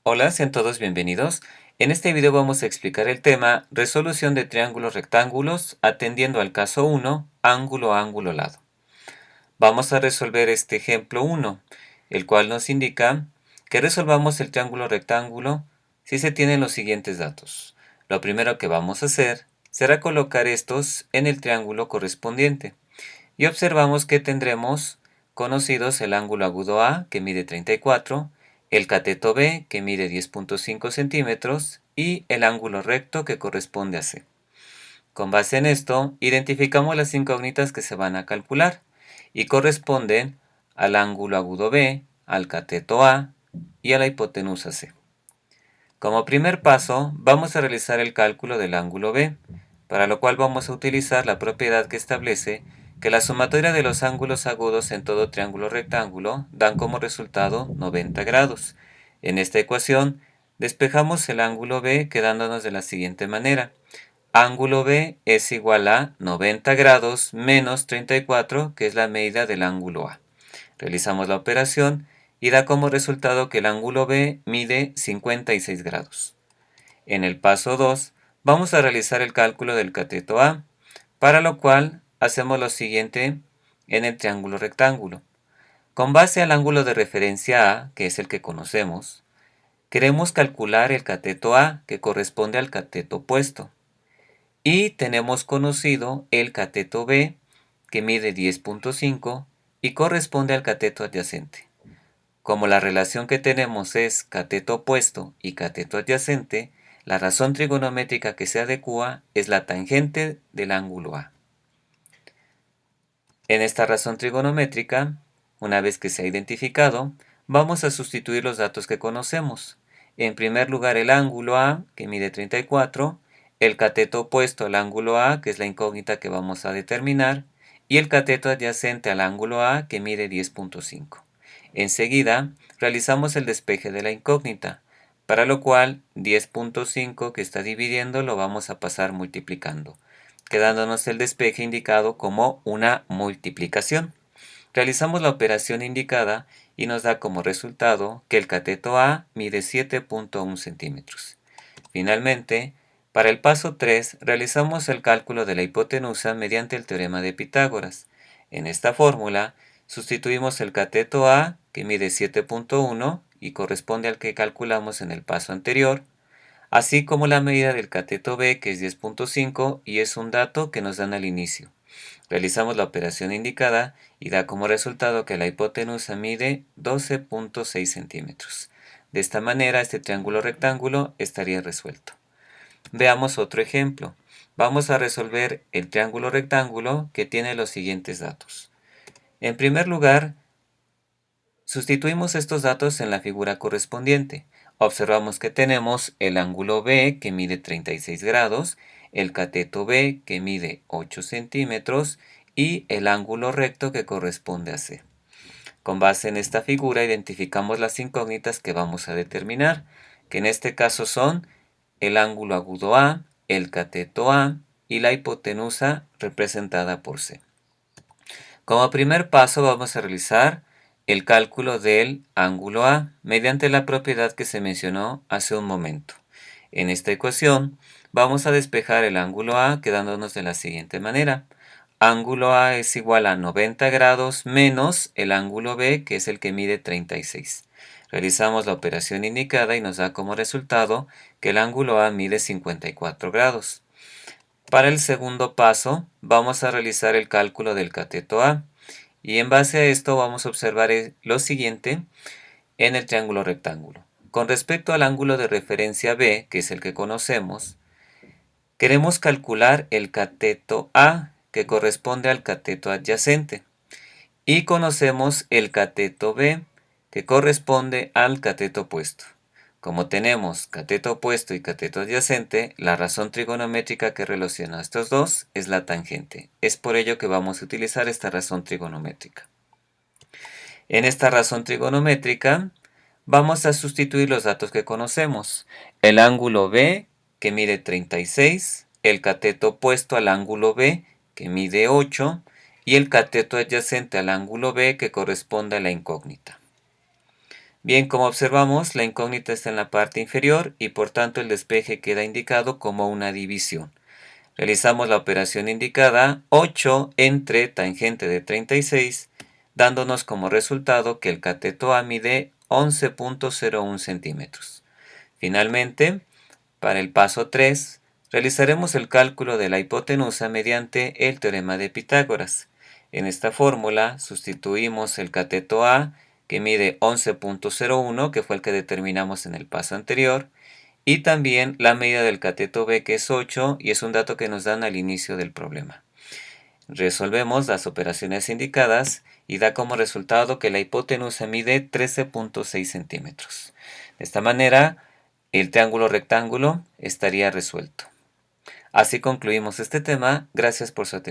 Hola, sean todos bienvenidos. En este video vamos a explicar el tema resolución de triángulos rectángulos atendiendo al caso 1, ángulo, ángulo, lado. Vamos a resolver este ejemplo 1, el cual nos indica que resolvamos el triángulo rectángulo si se tienen los siguientes datos. Lo primero que vamos a hacer será colocar estos en el triángulo correspondiente y observamos que tendremos conocidos el ángulo agudo A, que mide 34, el cateto B, que mide 10.5 centímetros, y el ángulo recto, que corresponde a C. Con base en esto, identificamos las incógnitas que se van a calcular, y corresponden al ángulo agudo B, al cateto A y a la hipotenusa C. Como primer paso, vamos a realizar el cálculo del ángulo B, para lo cual vamos a utilizar la propiedad que establece que la sumatoria de los ángulos agudos en todo triángulo rectángulo dan como resultado 90 grados. En esta ecuación, despejamos el ángulo B quedándonos de la siguiente manera. Ángulo B es igual a 90 grados menos 34, que es la medida del ángulo A. Realizamos la operación y da como resultado que el ángulo B mide 56 grados. En el paso 2 vamos a realizar el cálculo del cateto A, para lo cual hacemos lo siguiente en el triángulo rectángulo. Con base al ángulo de referencia A, que es el que conocemos, queremos calcular el cateto A, que corresponde al cateto opuesto. Y tenemos conocido el cateto B, que mide 10.5 y corresponde al cateto adyacente. Como la relación que tenemos es cateto opuesto y cateto adyacente, la razón trigonométrica que se adecua es la tangente del ángulo A. En esta razón trigonométrica, una vez que se ha identificado, vamos a sustituir los datos que conocemos. En primer lugar, el ángulo A, que mide 34, el cateto opuesto al ángulo A, que es la incógnita que vamos a determinar, y el cateto adyacente al ángulo A, que mide 10.5. Enseguida, realizamos el despeje de la incógnita, para lo cual 10.5 que está dividiendo lo vamos a pasar multiplicando, quedándonos el despeje indicado como una multiplicación. Realizamos la operación indicada y nos da como resultado que el cateto A mide 7.1 centímetros. Finalmente, para el paso 3 realizamos el cálculo de la hipotenusa mediante el teorema de Pitágoras. En esta fórmula sustituimos el cateto A, que mide 7.1 y corresponde al que calculamos en el paso anterior, así como la medida del cateto B, que es 10.5 y es un dato que nos dan al inicio. Realizamos la operación indicada y da como resultado que la hipotenusa mide 12.6 centímetros. De esta manera, este triángulo rectángulo estaría resuelto. Veamos otro ejemplo. Vamos a resolver el triángulo rectángulo que tiene los siguientes datos. En primer lugar, sustituimos estos datos en la figura correspondiente. Observamos que tenemos el ángulo B, que mide 36 grados, el cateto B, que mide 8 centímetros, y el ángulo recto, que corresponde a C. Con base en esta figura identificamos las incógnitas que vamos a determinar, que en este caso son el ángulo agudo A, el cateto A y la hipotenusa representada por C. Como primer paso vamos a realizar el cálculo del ángulo A mediante la propiedad que se mencionó hace un momento. En esta ecuación vamos a despejar el ángulo A quedándonos de la siguiente manera. Ángulo A es igual a 90 grados menos el ángulo B, que es el que mide 36. Realizamos la operación indicada y nos da como resultado que el ángulo A mide 54 grados. Para el segundo paso vamos a realizar el cálculo del cateto A y en base a esto vamos a observar lo siguiente en el triángulo rectángulo. Con respecto al ángulo de referencia B, que es el que conocemos, queremos calcular el cateto A, que corresponde al cateto adyacente, y conocemos el cateto B, que corresponde al cateto opuesto. Como tenemos cateto opuesto y cateto adyacente, la razón trigonométrica que relaciona a estos dos es la tangente. Es por ello que vamos a utilizar esta razón trigonométrica. En esta razón trigonométrica vamos a sustituir los datos que conocemos. El ángulo B, que mide 36, el cateto opuesto al ángulo B, que mide 8, y el cateto adyacente al ángulo B, que corresponde a la incógnita. Bien, como observamos, la incógnita está en la parte inferior y por tanto el despeje queda indicado como una división. Realizamos la operación indicada, 8 entre tangente de 36, dándonos como resultado que el cateto A mide 11.01 centímetros. Finalmente, para el paso 3, realizaremos el cálculo de la hipotenusa mediante el teorema de Pitágoras. En esta fórmula sustituimos el cateto A, que mide 11.01, que fue el que determinamos en el paso anterior, y también la medida del cateto B, que es 8, y es un dato que nos dan al inicio del problema. Resolvemos las operaciones indicadas y da como resultado que la hipotenusa mide 13.6 centímetros. De esta manera, el triángulo rectángulo estaría resuelto. Así concluimos este tema. Gracias por su atención.